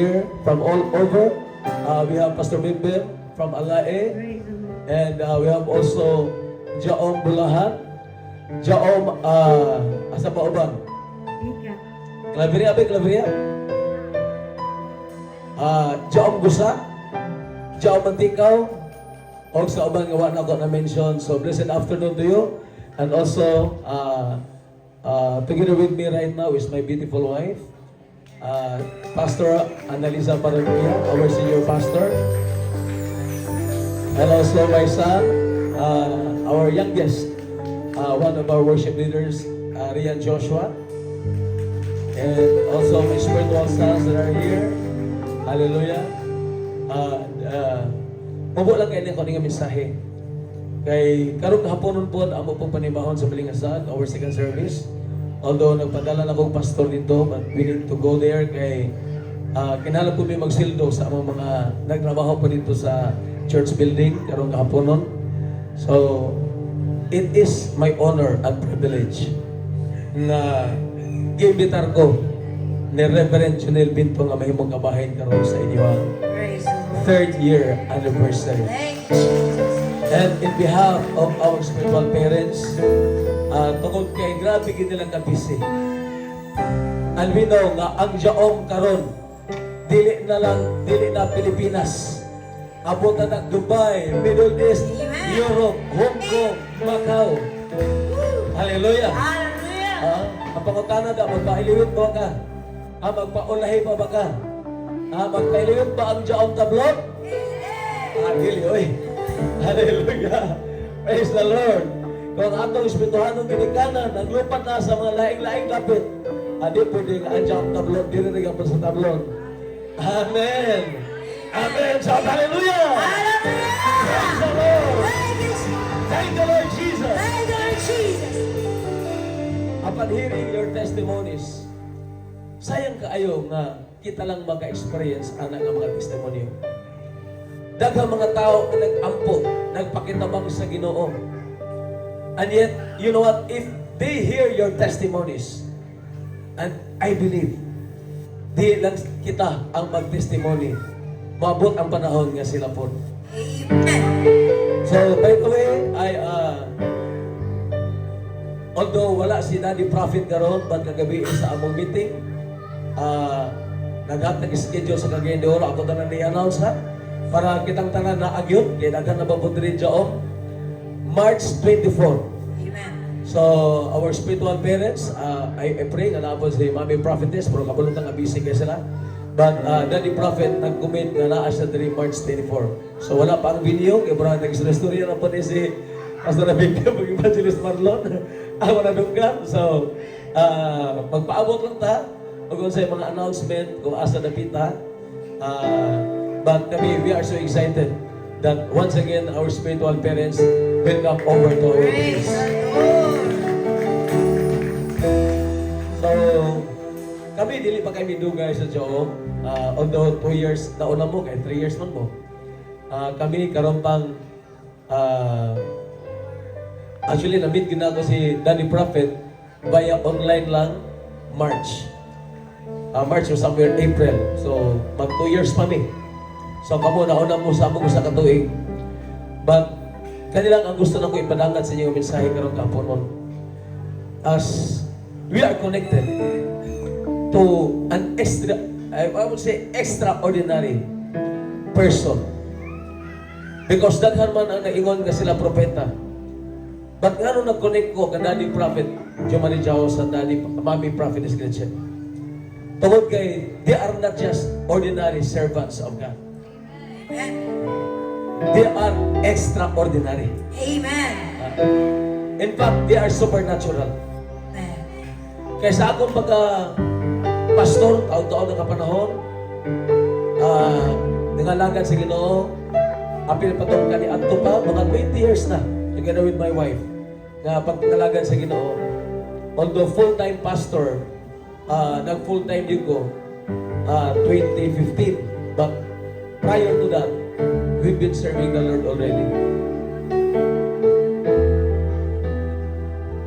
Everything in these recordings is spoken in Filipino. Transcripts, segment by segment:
here from all over. We have Pastor Bimbim from Alae, and we have also Jaom Bulahan. Jaom, asa pa ubang? Claveria ba? Claveria? Jaom Gusa, Jaom Mantikaw, o sa ubang nga na ko na-mention. So, blessed afternoon to you. And also, together with me right now is my beautiful wife, Pastor Annalisa Paraguya, our senior pastor. And also my son, our youngest, one of our worship leaders, Rian Joshua. And also my spiritual sons that are here. Hallelujah. Mabuo lang kayo ko nga mensahe. Kay karong haponon po amo pong panimahon sa Balingasan, our second service. Although nagpadala na akong pastor dito, but we need to go there kay kinahanglan po may magsildo sa among mga nagtrabaho po dito sa church building karong haponon. So it is my honor and privilege na giimbitar ko ni Reverend Junel Binto nga mahimong kabahin karon sa inyong third year anniversary. And in behalf of our spiritual parents, tungkol kay grabe gid nilang kabisi. And we know nga ang Jaom karon dili na Pilipinas. Abot na ng Dubai, Middle East, Europe, Hong Kong, Macau. Hallelujah. Ang pangutana da magpailiwit ba ka? Magpaulahi pa ba ka? Magpailiwit ba ang Jaom tablog? Dili oy. Hallelujah. Praise the Lord. Kung atong espirituhanong ginikanan, naglupat na sa mga laing-laing lapit, adi pwede nga ang Jaom tablog, dili nga pa sa tablog. Amen. Amen. So, hallelujah. Hallelujah. Praise the Lord. Thank the Lord Jesus. Thank the Lord Jesus. Upon hearing your testimonies, sayang kaayo nga kita lang maka-experience anak ng mga testimonyo. Daghang mga tao na nag-ampo, nagpakitabang sa Ginoo. And yet, you know what? If they hear your testimonies, and I believe, di lang kita ang mag-testimony, maabot ang panahon nga sila po. Amen. So, by the way, although wala si Daddy Prophet karon, but kagabi sa among meeting, naghatag schedule sa Cagayan de Oro, ako na ni-announce ha, para kitang tanan na agyon, kaya naghan na babundrin Jaom, March 24. Amen. So, our spiritual parents, I pray nga naapon si Mami Prophetess, pero kabulong nga busy kayo sila. But Daddy Prophet nag-comment nga naa siya diri March 24. So, wala pa ang video, kaya parang nag-istorya na po ni si Pastor Abigya, mag-evangelist Marlon. Ako na dunggan. So, magpaabot lang ta, kung sa mga announcement, kung asa napita. But we are so excited that once again, our spiritual parents will come over to our Praise place. the Lord. So, kami, dili pa kami dugay sa Jaom. Although 2 years, nauna mo, kaya 3 years man mo. Kami, karon pang, actually, na-meet ginako si Danny Prophet via online lang, March. March or somewhere April. So, mag 2 years pa mi. So, kamo nauna mo sa among usa ka tuig. But, kanilang ang gusto na ko ipadangat sa inyong mensahe karong kaponon. As we are connected to an I would say, extraordinary person. Because daghan man ang naingon ka sila propeta. But nga nung nag-connect ko ka Daddy Prophet, Jomari Jao sa Daddy Mami Prophetess Gretchen. Tungod kay, they are not just ordinary servants of God. Amen. They are extraordinary. Amen. In fact, they are supernatural. Amen. Kaya sa akong pagka-pastor, taon-taon ng kapanahon, nangalagan sa Ginoo, apil patong kani adto pa, mga 20 years na, together with my wife, nga pagkalagan sa Ginoo. Although full-time pastor, nag-full-time din ko, 2015. But prior to that, we've been serving the Lord already.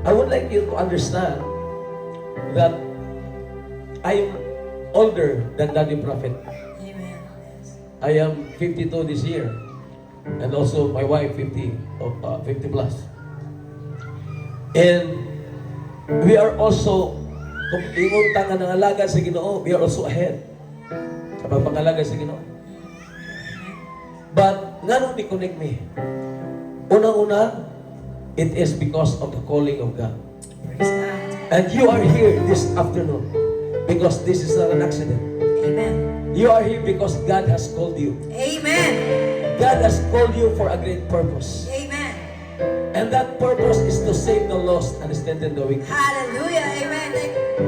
I would like you to understand that I am older than Daddy Prophet. I am 52 this year. And also my wife 50 plus. And we are also, kung ingon tanga ng alaga sa Ginoo, we are also ahead sa pagpangalaga sa Ginoo. But nga ni connect me. Unang-una, it is because of the calling of God. Praise God. And you are here this afternoon because this is not an accident. Amen. You are here because God has called you. Amen. God has called you for a great purpose. Amen. And that purpose is to save the lost and strengthen the weak. Hallelujah. Amen.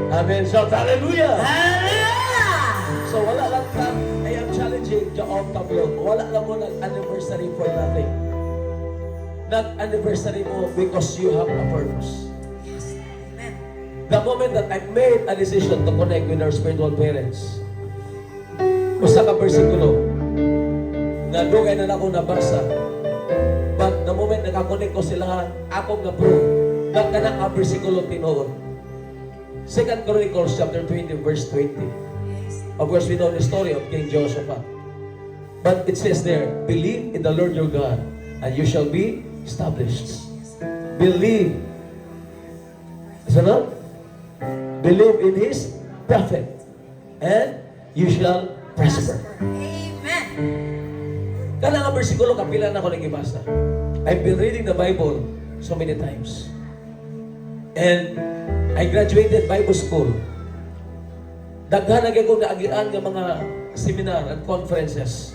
Amen. Shout hallelujah. Hallelujah. So wala lang ka, I am challenging Jaob Tablo. Wala lang mo nag-anniversary for nothing. Nag-anniversary mo because you have a purpose. Yes. Amen. The moment that I made a decision to connect with our spiritual parents, usa ka bersikulo na dugay na ako nabasa, but the moment nakakonect ko sila, akong na-prove na kanang ang bersikulo tinuod. 2 Chronicles chapter 20 verse 20. Yes. Of course, we know the story of King Jehoshaphat. But it says there, believe in the Lord your God, and you shall be established. Believe. Is that not? Believe in His prophet, and you shall prosper. Amen. Kala nga bersikulo, kapila na ako nagibasa. I've been reading the Bible so many times. And I graduated Bible school. Daghan na ko naagian ng mga seminar and conferences.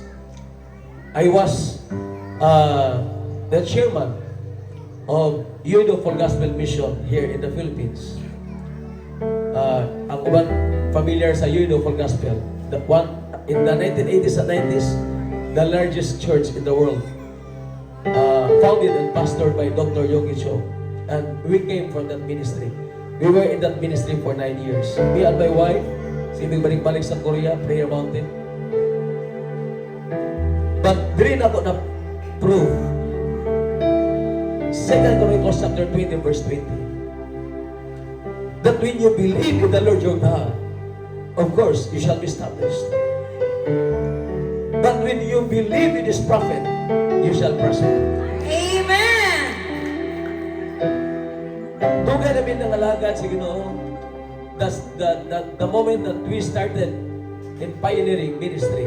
I was the chairman of Youth Full Gospel Mission here in the Philippines. Ang uban familiar sa Youth Full Gospel, the one in the 1980s and 90s, the largest church in the world, founded and pastored by Dr. Yogi Cho, and we came from that ministry. We were in that ministry for 9 years. Me and my wife, sige balik-balik sa Korea, Prayer Mountain. But din ako na prove 2 Chronicles chapter 20 verse 20 that when you believe in the Lord your God, of course, you shall be established. But when you believe in His prophet, you shall prosper. Amen. Tugay namin ng alagad sa Ginoo. The moment that we started in pioneering ministry,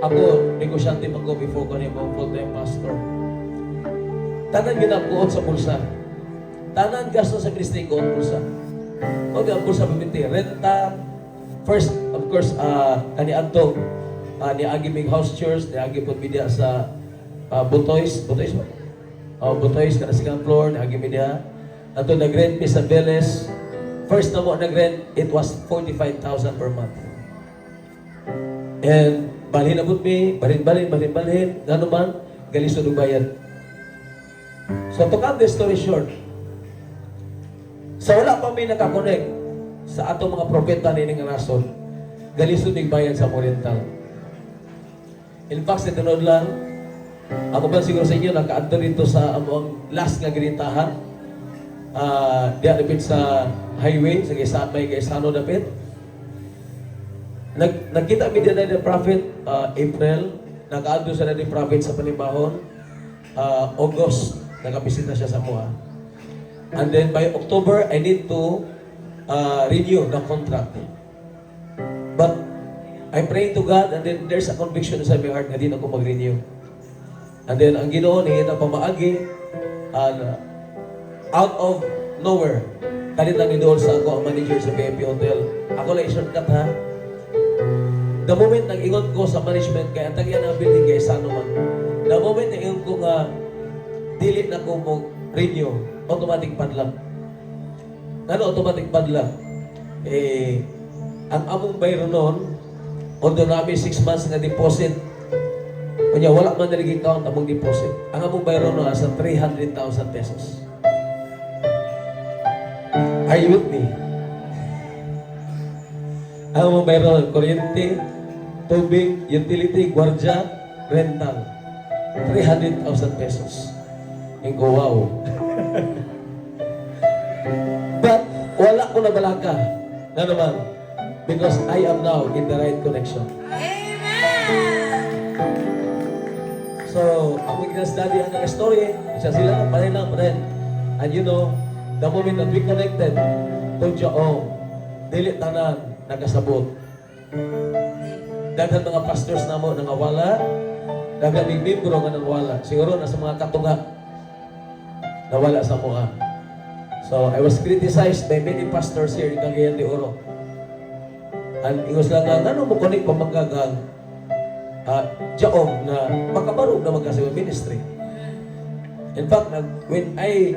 ako, negosyante pa ko before ko na yung full-time pastor. Tanan ginabuot sa bulsa. Tanan gasto sa ministry ko ang bulsa. O ang bulsa pamiti, renta. First, of course, kani Antong, ni Agi Big House Church, ni Agi po media sa Butoys ba? Butoys, kada second floor, ni Agi media. Ato nag-rent mi sa Vélez. First na mo nag-rent, it was 45,000 per month. And balhin abot mi, balhin. Nga naman, galisod og bayad. So to cut the story short, sa wala pa may nakakonect sa atong mga propeta ni nga nason, galisod og bayad sa Oriental. In fact, sa tunod lang, ako ba siguro sa inyo, nakaadto dito sa among last nga ginitahan, diya dapit sa highway, sa may Gaisano dapit. Nagkita mi din na the prophet, April, nakaadto sa na the prophet sa Panibahon, August, nakabisita siya sa mua. And then by October, I need to renew the contract. But I pray to God, and then there's a conviction sa my heart na di na ako mag-renew. And then ang Ginoo ni na pamaagi, out of nowhere, kalit lang ni Dool sa ako ang manager sa VIP Hotel. Ako lang i-shortcut ha. The moment nag-ingon ko sa management, kaya tagyan ang building kay Sano man. The moment nag-ingon ko nga, dili na ko mo renew, automatic padlang. Ano automatic padlang? Ang among bayro noon, although namin 6 months nga deposit, kanya wala man nalaging count among deposit. Ang among bayro noon sa 300,000 pesos. Are you with me? Ang among bayro noon, kuryente, tubig, utility, gwardiya, rental. 300,000 pesos. And go, wow. But, wala ko na balaka. Na naman, because I am now in the right connection. Amen. study ang story, isa sila pa rin. And you know, the moment that we connected to Jaong, dili tanan nagasabot. Daghan mga pastors na mo nangawala, daghan ng membro nga nangawala. Siguro na sa mga katunga nawala sa mga. So I was criticized by many pastors here in Cagayan de Oro. And ingos lang nga, ano mo kunik pamanggagang Jaong na makabarog na magkasama ministry. In fact, when I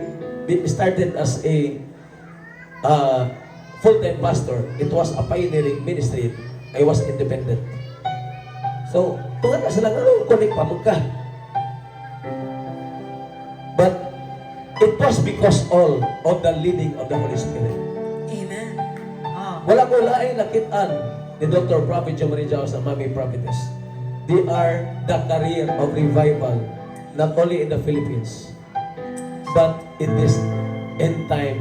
started as a full-time pastor, it was a pioneering ministry. I was independent. So, tungan na sila, ano kunik pamangga. But it was because all of the leading of the Holy Spirit. Amen. Wala ko laing nakitaan ni Dr. Prophet Joe Marie sa Mami Prophetess. They are the career of revival, not only in the Philippines, but in this end time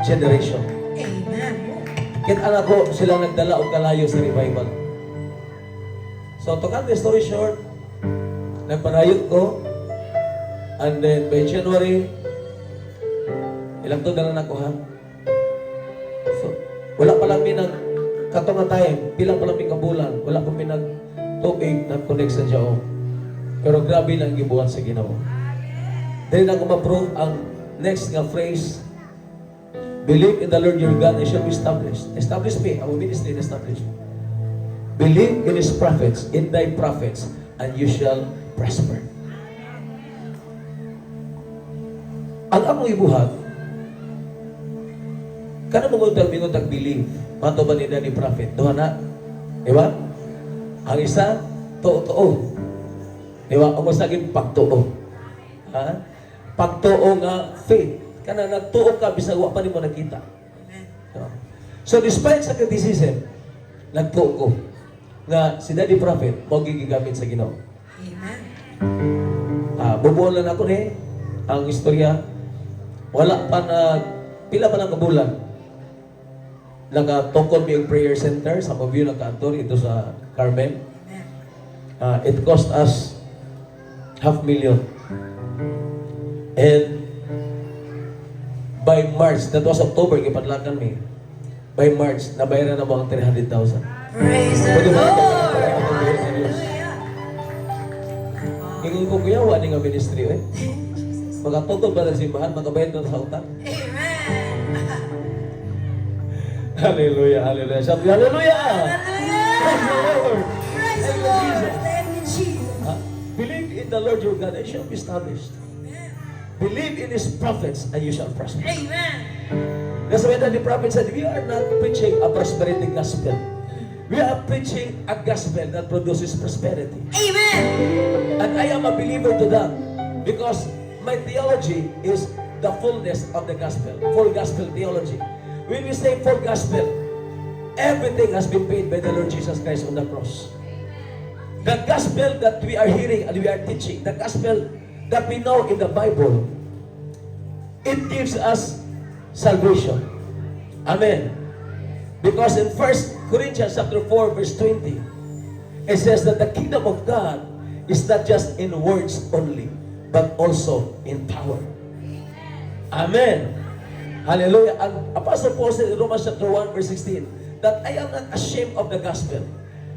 generation. Amen. Kita ko sila nagdala og kalayo sa revival. So to cut the story short, nagparayot ko, and then by January, ilang to na ako ha? So, wala pa lang minag katong time, pila pa lang kabulan, wala pa minag tubig na connect sa Jaong. Pero grabe lang gibuhat sa Ginoo. Then ako ma-prove ang next nga phrase, believe in the Lord your God and shall be established. Establish me, our ministry established. Believe in His prophets, in thy prophets, and you shall prosper. Ang akong ibuhat, kana mungutag believe, mato ba ni Daddy Prophet? Doha na. Di ba? Ang isa, totoo. Di ba? Ang masagin, pagtoo. Ha? Pagtoo nga faith. Kana nagtuo ka, bisag wa pa ni mo nakita. So despite sa criticism, nagtuo ko na si Daddy Prophet mo gigamit sa Ginoo. Amen. Bubuon lang ako ni ang istorya. Wala pa na, pila pa ng kabulan. Naka-tungkol mi yung prayer center. Some of you naka-antor ito sa Carmen. It cost us $500,000. And by March, that was October, ipadlakan mi. By March, nabayaran na mo ang 300,000. Praise the Pwede ba? Lord. Hallelujah. Ingin ko kuya, wani nga ministry eh. Magkatugod ba ng simbahan, magkabayad doon sa utang? Amen. Hallelujah, hallelujah. Sabi, hallelujah! Praise the Lord! Praise the Lord. Thank you, Jesus. Believe in the Lord your God and shall be established. Believe in His prophets and you shall prosper. Amen. That's why the prophet said, we are not preaching a prosperity gospel. We are preaching a gospel that produces prosperity. Amen. And I am a believer to that because my theology is the fullness of the gospel. Full gospel theology. When we say full gospel, everything has been paid by the Lord Jesus Christ on the cross. The gospel that we are hearing and we are teaching, the gospel that we know in the Bible, it gives us salvation. Amen. Because in 1 Corinthians chapter 4 verse 20, it says that the kingdom of God is not just in words only, but also in power. Amen. Hallelujah. And Apostle Paul said in Romans chapter 1 verse 16, that I am not ashamed of the gospel,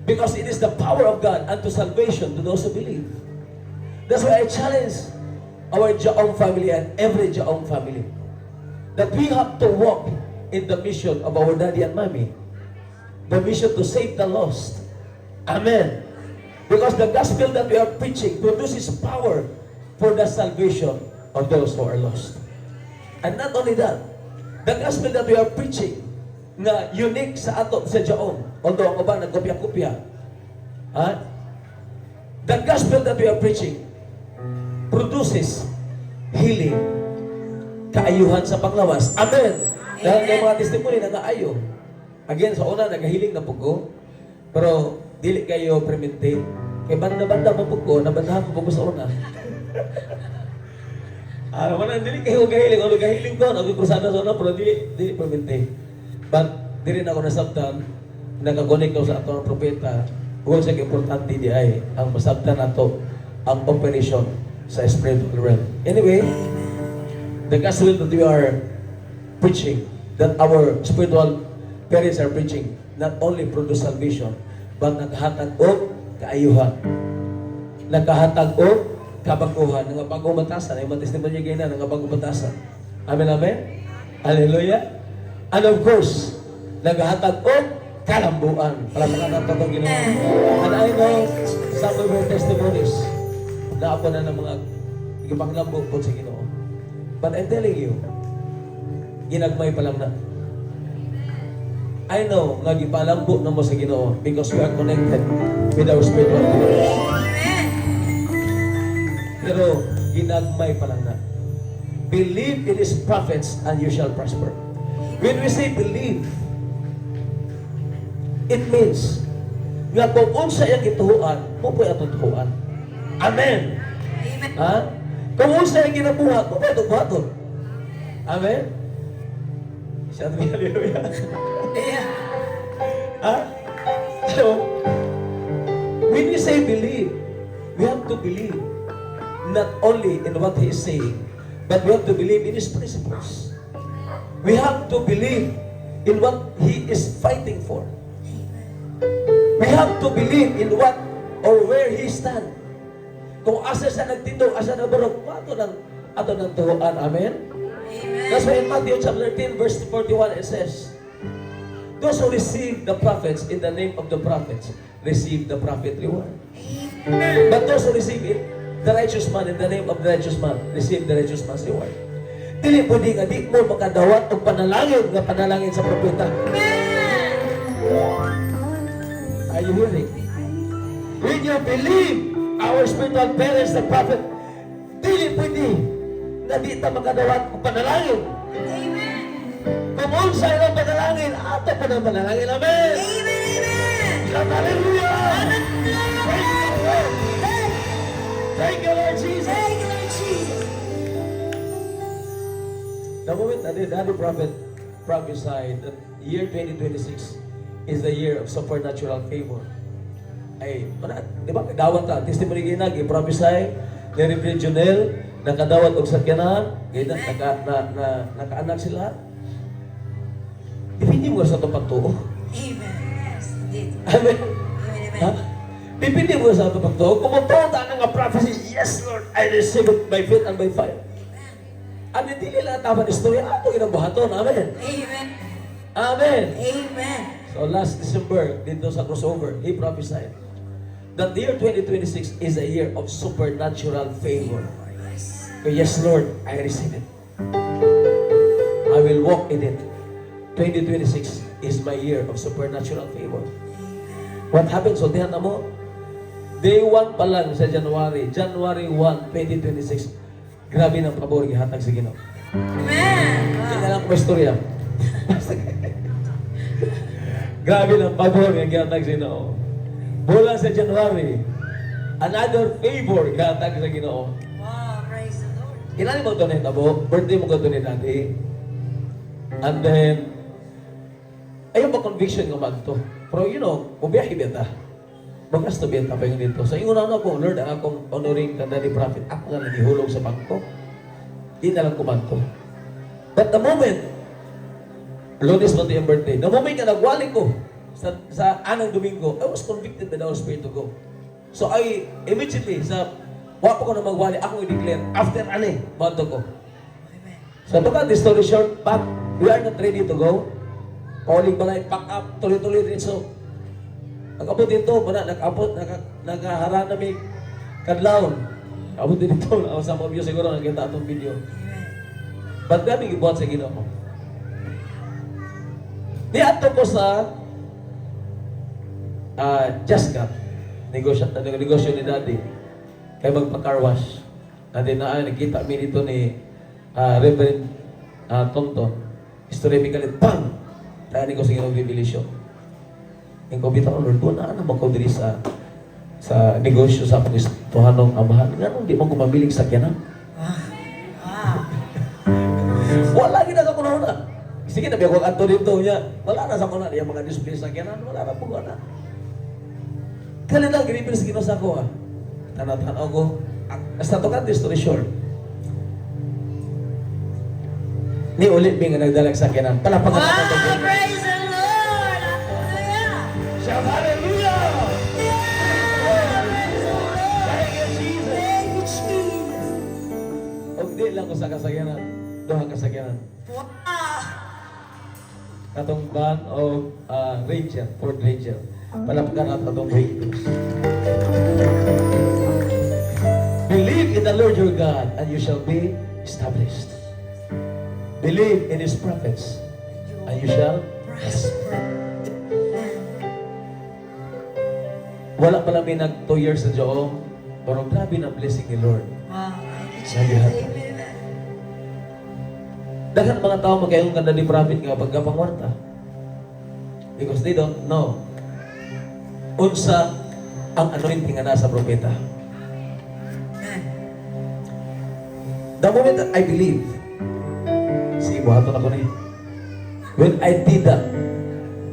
because it is the power of God unto salvation to those who believe. That's why I challenge our Jaong family and every Jaong family that we have to walk in the mission of our daddy and mommy. The mission to save the lost. Amen. Because the gospel that we are preaching produces power for the salvation of those who are lost. And not only that, the gospel that we are preaching na unique sa ato sa Jaong, although ang iba nagkopya-kopya, the gospel that we are preaching produces healing, kaayuhan sa panglawas. Amen. Dahil may mga testimony na naayo. Again, sa una, nagahiling na po ko. Pero, dili kayo premente. Kaya banda-banda mo po ko, nabandahan mo po ko sa una. Wala, dili kayo gahiling. Ano gahiling ko, nagkukrusada sa una, pero dili premente. But, di rin ako nasabtan, nakakonek ko sa ato ng propeta, huwag siya importante di ay, ang masabtan na to, ang operation sa spiritual realm. Anyway, the gospel that we are preaching, that our spiritual parents are preaching, not only produce salvation, but naghatag og kaayuhan. Naghatag og kabaguhan. Nga bagong batasan, ay matestimonyo kayo na, nga bagong batasan. Amen, amen? Hallelujah. And of course, naghatag og kalambuan. Palamakan natin itong Ginoo. And I know some of your testimonies na ako na ng mga ipanglambo po sa Ginoo. But I'm telling you, ginagmay pa lang na. I know nga gipalambo na mo sa Ginoo because we are connected with our spiritual parents. Pero ginagmay pa lang na. Believe in His prophets and you shall prosper. When we say believe, it means nga kung unsa iyang gituhuan, mo po atong tuhuan. Amen. Amen. Ha? Kung unsa iyang ginabuhat, mo po atong buhaton. Amen. Siya namin, hallelujah. Yeah. Ha? So, when we say believe, we have to believe not only in what He is saying, but we have to believe in His principles. We have to believe in what He is fighting for. We have to believe in what or where He stand. Kung asa siya nagtindog, asa na barog, ato ng tuhuan. Amen? Amen. That's why in Matthew chapter 13 verse 41 it says, those who receive the prophets in the name of the prophets receive the prophet reward. Amen. But those who receive it, the righteous man in the name of the righteous man receive the righteous man's reward. Dili po di nga di mo makadawat o panalangin nga panalangin sa propeta. Are you hearing? When you believe our spiritual parents, the prophet, dili po di na di ta makadawat o panalangin. Amen. Kung sa ilang panalangin, ato pa ng panalangin. Amen! Amen. Hallelujah! Thank you, Lord Jesus! Thank you, Lord Jesus. The moment that the prophet prophesied that year 2026 is the year of supernatural favor. Ay, di ba, kadawat ta, testimony ginag, i-prophesy, ni Reverend Junel, nakadawat og sakyanan, nakaanak sila. Dipindi mo sa itong pagtuo. Amen. Yes, indeed. Amen. Amen. Ha? Dipindi mo sa itong pagtuo. Kung magtuo ta ng prophecy, yes Lord, I receive it by faith and by fire. At hindi nila taman istorya, ato ginabuhaton. Amen. Amen. Amen. Amen. So last December, dito sa crossover, he prophesied that the year 2026 is a year of supernatural favor. Yes. So, yes, Lord, I receive it. I will walk in it. 2026 is my year of supernatural favor. What happens? So, diyan na mo, day 1 pa lang sa January 1, 2026, grabe ng pabor, gihatag sa Ginoo. Amen. Yan na lang ko istorya. Grabe ng pabor, gihatag sa Ginoo. Mula sa January, another favor, gihatag sa Ginoo. Wow, praise the Lord. Kinali mo ito na itabo, birthday mo ko ito ni Daddy. And then, ayaw ba conviction nga magto? Pero you know, mubiyahe beta. Bagas to beta pa yung dito. So yung una ko, Lord, ang akong honoring ka Daddy Prophet, ako nga nagihulog sa bangko. Di na lang kumanto. But the moment, Lunes mo ito yung birthday, the moment na nagwali ko sa anang Domingo, I was convicted by the Holy Spirit to go. So I immediately, wapo ko na magwali, ako i-declare, after monto ko. Amen. So to cut the story short, but we are not ready to go. Calling balay, pack up, tuloy-tuloy rin. So, nag-abot dito, nagkaharap namin kadlawon. Abot din dito, sa mga view siguro, nakita itong video. Amen. Ba't kami gibuhat sa Ginoo? Niato ko sa Just Cut, negosyo ni Daddy, kaya magpa-car wash. And then nakita kami dito ni Reverend Tonton. Historically, bang! Tani ko sa Ginoo revelation. Yung ko bitaw, Lord, doon na ko diri sa negosyo sa Tuhanong Amahan. Nga di mo kumabiling sakyanan. Wow. Wala gina sa kuno na. Sige na biya ko kanto dito niya. Wala na sa kuno niya mga display sakyanan, wala na po na. Kali na gripin sa Ginoo sa ko. Tanat-tanaw ko. Basta to cut the story short. Ni ulit mi nga nagdalag sa kinan. Palapakan Wow, natin ito. praise the Lord. Hallelujah. Shout hallelujah! Yeah, praise the Lord. Thank you, Jesus! Thank you, Jesus. O di lang ko sa kasagyanan. Doha kasagyanan. Wow. Katong ban o Rachel, Fort Rachel. Palapakan natin itong breakthroughs. Believe in the Lord your God and you shall be established. Believe in His prophets and you shall prosper. Wala pa lang may nag 2 years sa Joong, pero grabe na blessing ni Lord. Wow, thank you, Jesus. Amen. Daghang mga tao magkayong ganda ni prophet nga pagkapangwarta. Because they don't know unsa ang anointing nga nasa propeta. The moment that I believe, sige, buhaton ako ni. When I did that,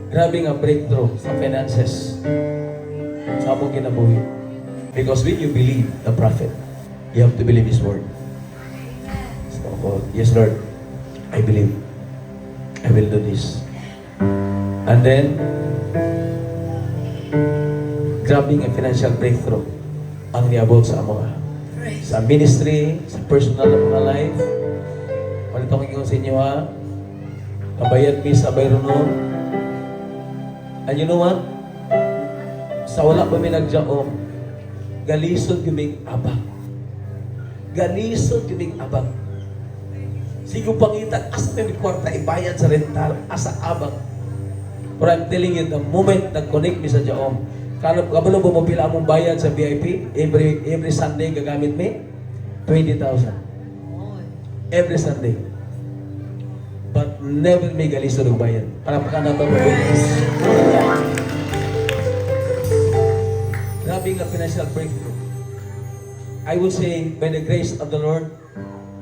grabe nga breakthrough sa finances sa among kinabuhi. Because when you believe the prophet, you have to believe his word. So, yes Lord, I believe. I will do this. And then, grabe nga financial breakthrough ang niabot sa mga Praise. sa ministry, sa personal na mga life. Palito ko ingon sa inyo ha. Kabayad mi sa bayro nun. And you know what? Sa wala pa mi nagjaom, galisod kuming abang. Galisod kuming abang. Sigo pangitan, asa na mi kwarta ibayad sa rental, asa abang. But I'm telling you, the moment nag-connect mi sa jaom, kabalo mo pila among bayad sa VIP, every Sunday gagamit mi, 20,000. Every Sunday. But never may galisod og bayad. Para pa na to. Grabe nga financial breakthrough. I would say, by the grace of the Lord,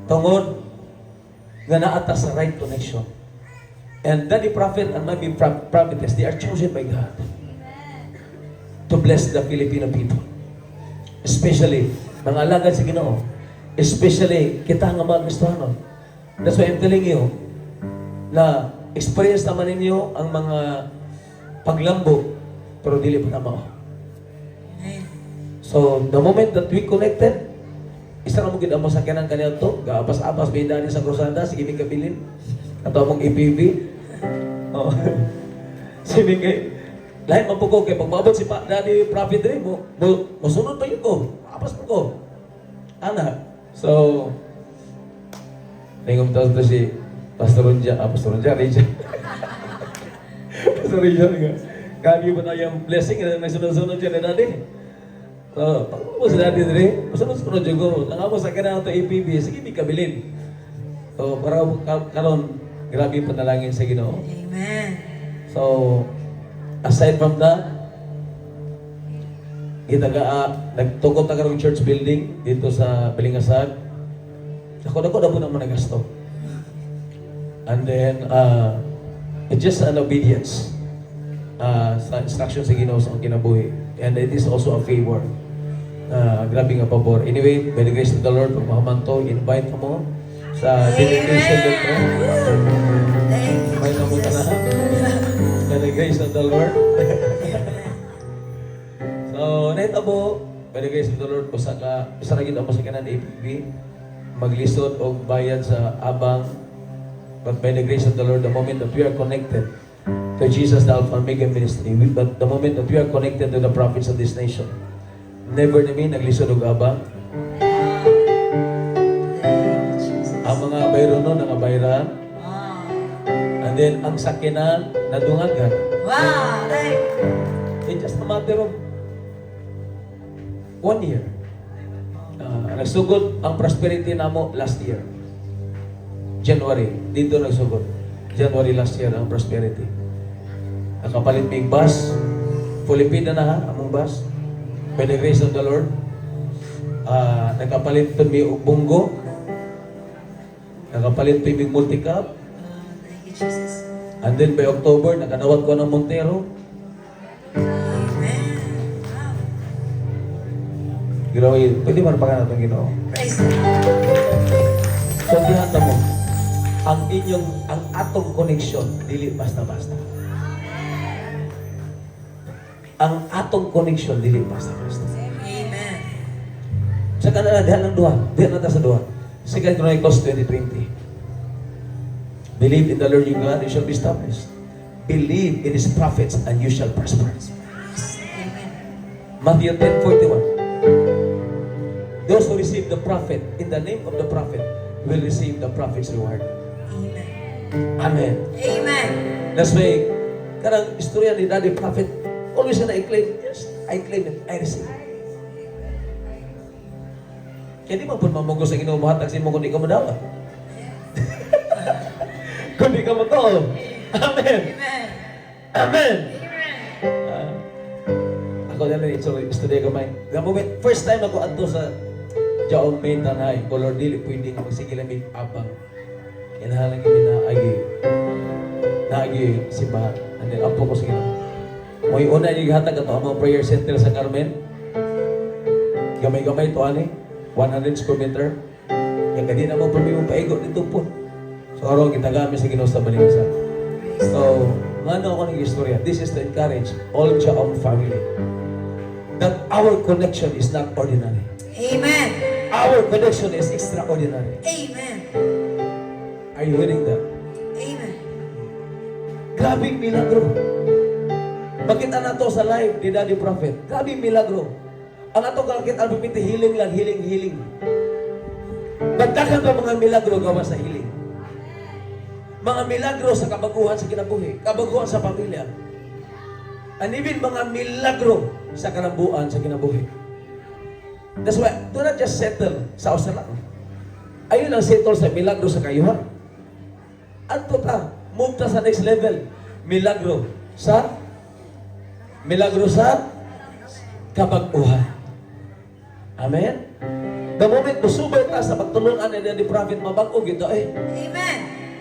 tungod nga naata sa right connection. And Daddy Prophet and Mommy Prophetess, they are chosen by God to bless the Filipino people. Especially, mga alagad sa Ginoo. Especially, kita nga mga Kristohanon. That's why I'm telling you, na experience naman ninyo ang mga paglambo, pero dili pa tama. Amen. So, the moment that we connected, isa na mo gid ang masakyanan kanila to, gaapas-apas may dani sa krusada, sige may kabilin. Ato mong EPV. Oh. Sige kay lahat man po ko, kaya pag maabot si Daddy Prophet rin, masunod pa yun ko. Apas po ko. Ana. So, nangom taon to si Pastor Ronja, Rachel. Pastor Rachel nga. Kagi pa na yung blessing na nagsunod-sunod siya ni Daddy. So, pag mo si Daddy rin, masunod-sunod siya ko. Nangamo sa kanang ito APB, sige, may kabilin. So, para karon grabe panalangin sa Ginoo. Amen. So, aside from that, nagtukot na karong church building dito sa Balingasag. Ako na po naman nagasto. And then, it's just an obedience sa instruction sa Ginoo sa akong kinabuhi. And it is also a favor. Grabe nga pabor. Anyway, by the grace of the Lord, pag makamanto, invite mo sa dedication dito. Thank you, May namunta na. Jesus. By the grace of the Lord. So, naitabo, by the grace of the Lord, isa na gid ako sa kanan APB, maglisod o bayad sa abang. But by the grace of the Lord, the moment that we are connected to Jesus, the Alpha and Omega Ministry, but the moment that we are connected to the prophets of this nation, never na mi naglisod og abang. Ang mga bayro no, nangabayran. And then, ang sakinan, nadungagan. Wow, thank It's just a matter of 1 year. Nagsugod ang prosperity namo last year. January. Dito nagsugod. January last year ang prosperity. Nakapalit may bus. Fully paid na ha, among bus. By the grace of the Lord. Nakapalit pa may bunggo. Nakapalit pa may multi-cup. you, Jesus. And then by October, nakadawat ko ng Montero. Amen. Wow. Grabe, pwede man pa itong Ginoo. Praise the Lord. So, tihanda mo, ang atong connection, dili basta-basta. Ang atong connection, dili basta-basta. Amen. Sa kanila, dihan ng duha. Dihan na ta sa duha. 2 Chronicles 20:20. Believe in the Lord your God, you shall be established. Believe in His prophets, and you shall prosper. Amen. Matthew 10:41. Those who receive the prophet in the name of the prophet will receive the prophet's reward. Amen. Amen. Amen. That's why, karang istorya ni Daddy Prophet, always na i-claim, yes, I claim it, I receive it. Kaya di man po mamugos ang inumahatag sa mo kung di ka madawa. Kung di ka mo to. Amen. Amen. Amen. Amen. Ako na rin, so istorya ko may. The moment, first time ako adto sa Jaong Main Tanay, color dili, pwede nga magsigil ang abang. Kinahalang kami naagi simbahan. And then, apo ko sige. May una yung hatag ato ang mga prayer center sa Carmen. Gamay-gamay to ani, 100 square meter. Yung kanina mo pwede mong paigot dito po. So, araw kita gamit sa Ginoo sa Balingasan. So, ano ako ng istorya? This is to encourage all Jaong family that our connection is not ordinary. Amen. Our connection is extraordinary. Amen. Are you hearing that? Amen. Grabing milagro. Makita na to sa live ni Daddy Prophet. Grabing milagro. Ang ato kalakit album ito, healing lang, healing. Magdakan pa mga milagro gawa sa healing. Mga milagro sa kabaguhan sa kinabuhi, kabaguhan sa pamilya. And even mga milagro sa kalambuan sa kinabuhi. That's why, do not just settle sa usalan. Ayun ang settle sa milagro sa kayuhan. Adto ta, move ta sa next level. Milagro sa kabaguhan. Amen? The moment musubay ta sa pagtulungan ni Prophet, mabag-o gito eh. Amen.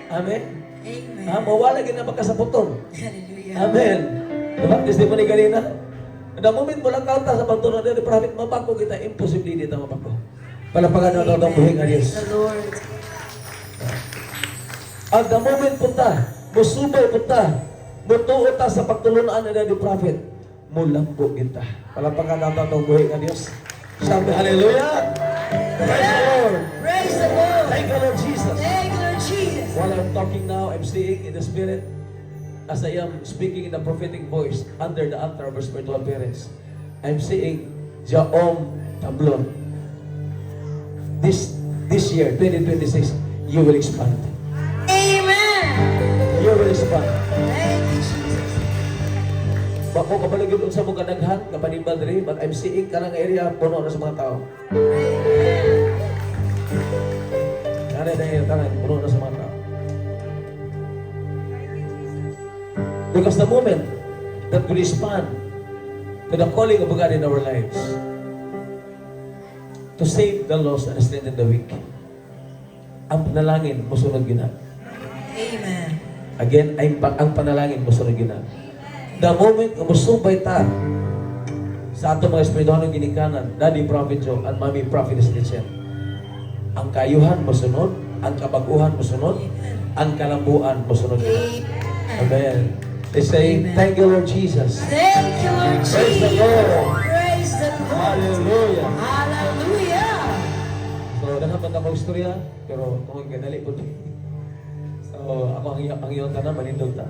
Amen? Amen. Mawala gina magkasaputon. Hallelujah. Amen. Diba? Testimony kanina. The moment mo lang kauta sa pagtulungan ni Prophet, mabag-o kita, imposible dito mabag-o. Palapagan na daw buhay nga Praise Diyos. the Lord. At the moment punta, musubay punta, mutuo ta sa pagtulungan ni Prophet, mulambo kita. Palapagan na daw buhay nga Diyos. Sabi, hallelujah! Praise the Lord! Praise the Lord. Thank you, Lord Jesus! Thank you, Lord Jesus. While I'm talking now, I'm seeing in the Spirit, as I am speaking in the prophetic voice, under the altar of our spiritual parents, I'm seeing Jaom Tablon. This year, 2026, you will expand. Amen. You will expand. Thank you, Jesus. Bako kabaligid sa mga kadaghan, kapanimbal diri, but I'm seeing karang area puno na sa mga tao. Amen. Kaya dahil karang puno na sa mga tao. Because the moment that we respond to the calling of God in our lives, to save the lost and strengthen the weak, ang panalangin musunod gina. Amen. Again, ang panalangin musunod gina. The moment na musubay ta sa ato mga espirituhanong ginikanan, Daddy Prophet Joe and Mami Prophetess Richelle, ang kayuhan musunod, ang kabaguhan musunod, ang kalambuan musunod gina. Amen. They say, Amen. thank you, Lord Jesus. Thank you, Lord Praise the Jesus. Lord. Praise the Lord. Hallelujah. Hallelujah. So, nakapat ako istorya, pero kung ganali po. So, ako ang iyong tanan, manindog ta.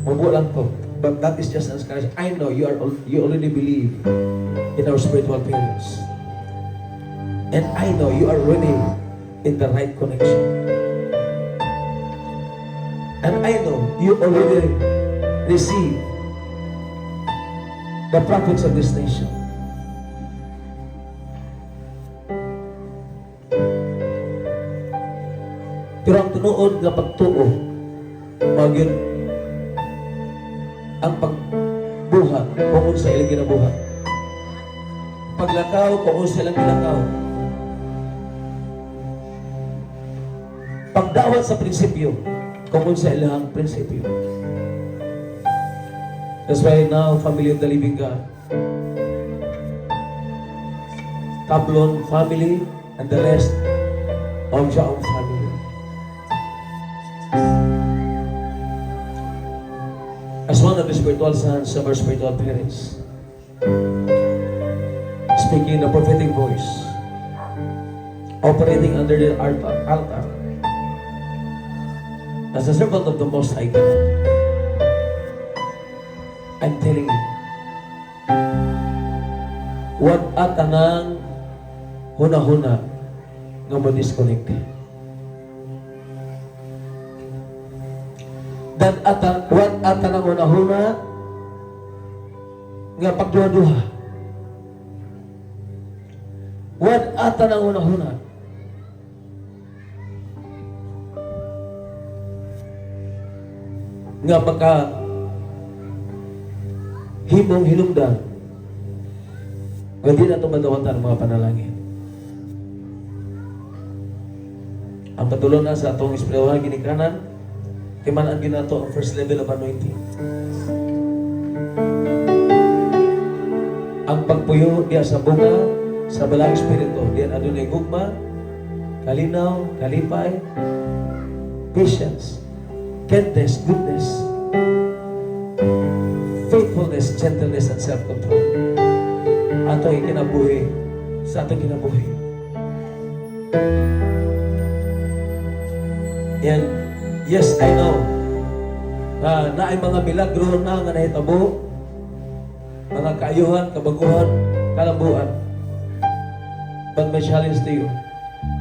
Mabuo lang po. But that is just as Christ. I know you already believe in our spiritual parents. And I know you are already in the right connection. And I know you already receive the prophets of this nation. Pero ang tinuod nga pagtuo, magyud ang pagbuhat kung sa ilang ginabuhat. Paglakaw kung sa ilang ginakaw. Pagdawat sa prinsipyo kung sa ilang prinsipyo. That's why now, family of the living God, Tablon family, and the rest of Jaong family. As one of the spiritual sons of our spiritual parents, speaking in a prophetic voice, operating under the altar, as a servant of the Most High God, I'm telling you, wag atanang huna-huna nga mo-disconnect. Wag atanang huna-huna nga pagduha-duha. Wag atanang huna-huna nga maka himong hinungdan nga di na ito madawatan ang mga panalangin. Ang patuloy na sa atong espiritual ginikanan, kimanaan ginato ang first level of anointing. Ang pagpuyo diya sa bunga, sa balang espiritu, diyan adunay gugma, kalinaw, kalipay, patience, kindness, goodness, faithfulness, gentleness, and self-control. Ato ay kinabuhi sa atong kinabuhi. And yes, I know na ay mga milagro na nga nahitabo, mga kaayuhan, kabaguhan, kalambuan. But my challenge to you,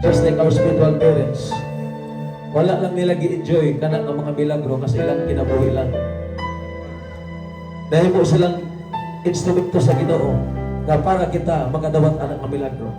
just like our spiritual parents, wala lang nila gi-enjoy kana ng mga milagro kasi ilang kinabuhi lang. Dahil mo silang instrumento sa Ginoo na para kita makadawat anak ng milagro.